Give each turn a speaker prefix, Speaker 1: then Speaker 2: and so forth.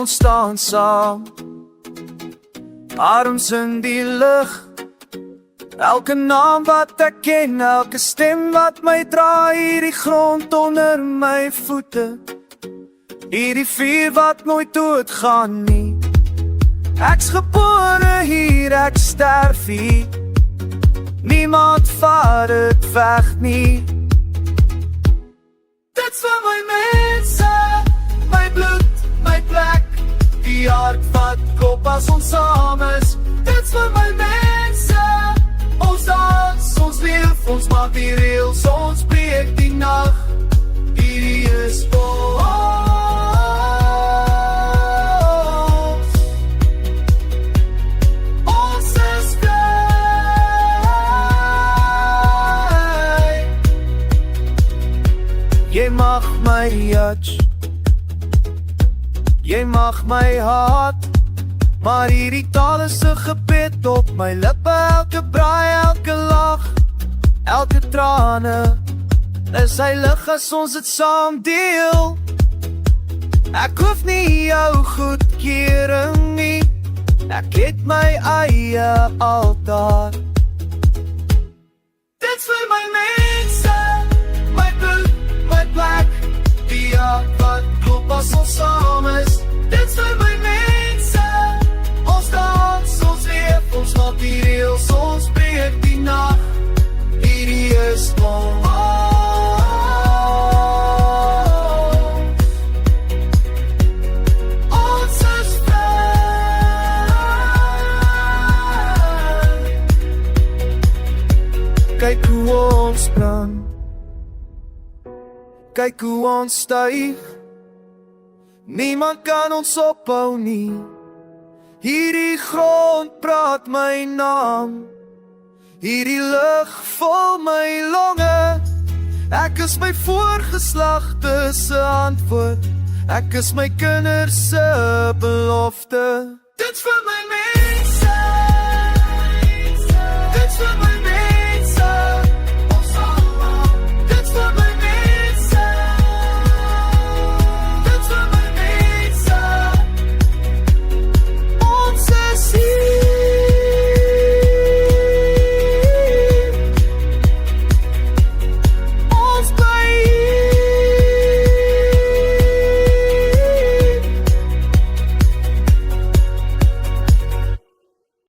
Speaker 1: ons staan saam, arms in die lug. Elke naam wat ek ken, elke stem wat my dra, hierdie grond onder my voete, hierdie vuur wat nooit doodgaan nie. Ek's gebore hier, ek sterf hier, niemand vat dit weg nie. Dit's vir my mense, my bloed, my plek, die hart wat klop as ons saam is. Dit's vir my mense, ons dans, ons leef, ons maak die reels, ons breek die nag. Hierdie is vir ons, ons is vry. Jy mag my judge, jy mag my haat, maar hierdie taal is 'n gebed op my lippe. Elke braai, elke lach, elke trane is heilig as ons dit saam deel. Ek hoef nie jou goedkeuring nie, ek het my eie altaar. Dit's vir my mense, my bloed, my plek, die hart wat klop as ons saam is. Dit's vir my mense, ons dans, ons leef, ons maak die reels, ons breek die nag. Hierdie is ons, ons is vry. Kyk hoe ons brand, kyk hoe ons styg, niemand kan ons ophou nie. Hierdie grond praat my naam, hierdie lug vol my longe. Ek is my voorgeslagte se antwoord, ek is my kinders se belofte. Dit's vir my mense.